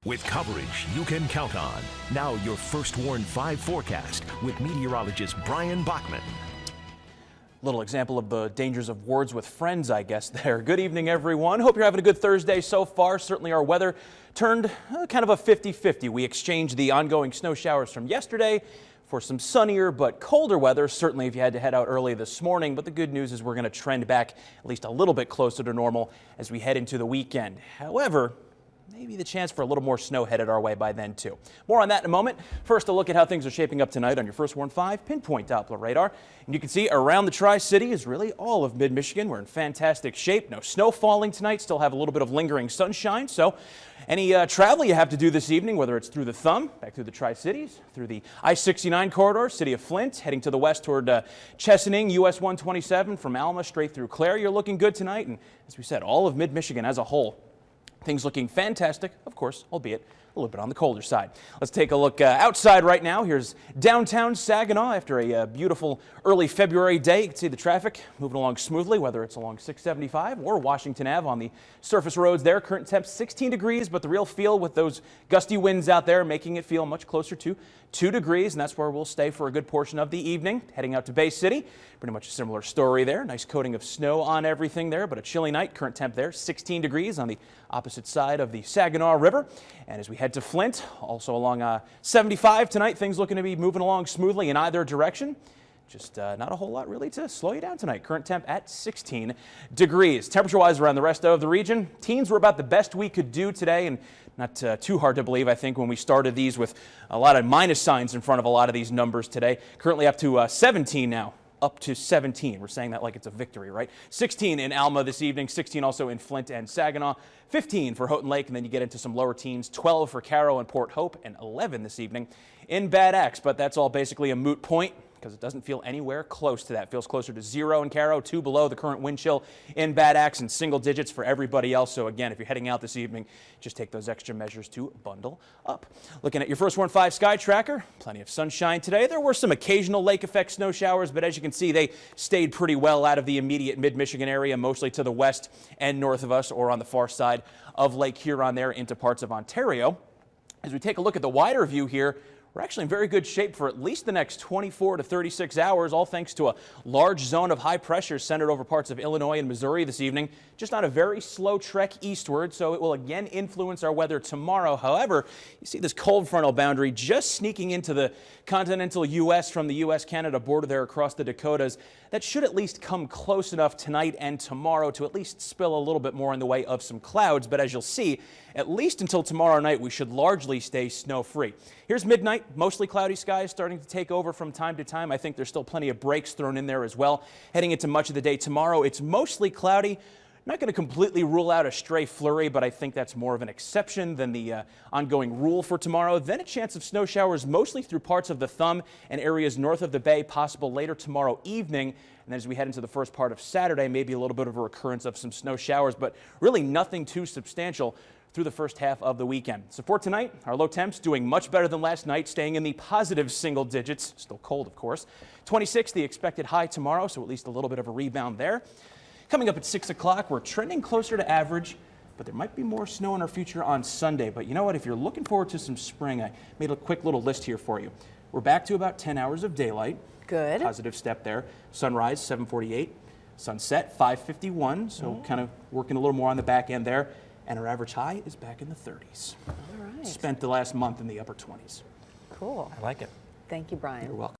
with coverage you can count on. Now your First Warn 5 forecast with meteorologist Bryan Bachman. Little example of the dangers of words with friends, I guess there. Good evening, everyone. Hope you're having a good Thursday so far. Certainly our weather turned kind of a 50-50. We exchanged the ongoing snow showers from yesterday for some sunnier but colder weather, certainly if you had to head out early this morning. But the good news is we're going to trend back at least a little bit closer to normal as we head into the weekend. However, maybe the chance for a little more snow headed our way by then, too. More on that in a moment. First, a look at how things are shaping up tonight on your First Warn 5 pinpoint Doppler radar. And you can see around the Tri-City is really all of mid-Michigan. We're in fantastic shape. No snow falling tonight. Still have a little bit of lingering sunshine. So any travel you have to do this evening, whether it's through the Thumb, back through the Tri-Cities, through the I-69 corridor, City of Flint, heading to the west toward Chesaning, US 127 from Alma straight through Clare, you're looking good tonight. And as we said, all of mid-Michigan as a whole, things looking fantastic, of course, albeit a little bit on the colder side. Let's take a look outside right now. Here's downtown Saginaw after a beautiful early February day. You can see the traffic moving along smoothly, whether it's along 675 or Washington Ave on the surface roads there. Current temp 16 degrees, but the real feel with those gusty winds out there making it feel much closer to 2 degrees, and that's where we'll stay for a good portion of the evening. Heading out to Bay City, pretty much a similar story there. Nice coating of snow on everything there, but a chilly night. Current temp there 16 degrees on the opposite side of the Saginaw River. And as we head to Flint, also along 75 tonight, things looking to be moving along smoothly in either direction. Just not a whole lot really to slow you down tonight. Current temp at 16 degrees. Temperature-wise around the rest of the region, teens were about the best we could do today, and not too hard to believe, I think, when we started these with a lot of minus signs in front of a lot of these numbers today. Currently up to 17 now. Up to 17. We're saying that like it's a victory, right? 16 in Alma this evening, 16 also in Flint and Saginaw, 15 for Houghton Lake, and then you get into some lower teens, 12 for Caro and Port Hope, and 11 this evening in Bad Axe. But that's all basically a moot point because it doesn't feel anywhere close to that. It feels closer to 0 in Caro, 2 below the current wind chill in Bad Axe, and single digits for everybody else. So again, if you're heading out this evening, just take those extra measures to bundle up. Looking at your First Warn 5 sky tracker, plenty of sunshine today. There were some occasional lake effect snow showers, but as you can see, they stayed pretty well out of the immediate mid-Michigan area, mostly to the west and north of us or on the far side of Lake Huron there into parts of Ontario. As we take a look at the wider view here, we're actually in very good shape for at least the next 24 to 36 hours, all thanks to a large zone of high pressure centered over parts of Illinois and Missouri this evening. Just on a very slow trek eastward, so it will again influence our weather tomorrow. However, you see this cold frontal boundary just sneaking into the continental U.S. from the U.S.-Canada border there across the Dakotas. That should at least come close enough tonight and tomorrow to at least spill a little bit more in the way of some clouds. But as you'll see, at least until tomorrow night, we should largely stay snow-free. Here's midnight, mostly cloudy skies starting to take over from time to time. I think there's still plenty of breaks thrown in there as well. Heading into much of the day tomorrow, it's mostly cloudy. Not going to completely rule out a stray flurry, but I think that's more of an exception than the ongoing rule for tomorrow. Then a chance of snow showers mostly through parts of the Thumb and areas north of the Bay, possible later tomorrow evening. And then as we head into the first part of Saturday, maybe a little bit of a recurrence of some snow showers, but really nothing too substantial through the first half of the weekend. So for tonight, our low temps doing much better than last night, staying in the positive single digits. Still cold, of course. 26, the expected high tomorrow, so at least a little bit of a rebound there. Coming up at 6 o'clock, we're trending closer to average, but there might be more snow in our future on Sunday. But you know what? If you're looking forward to some spring, I made a quick little list here for you. We're back to about 10 hours of daylight. Good. Positive step there. Sunrise, 7:48. Sunset, 5:51. So kind of working a little more on the back end there. And our average high is back in the 30s. All right. Spent the last month in the upper 20s. Cool. I like it. Thank you, Bryan. You're welcome.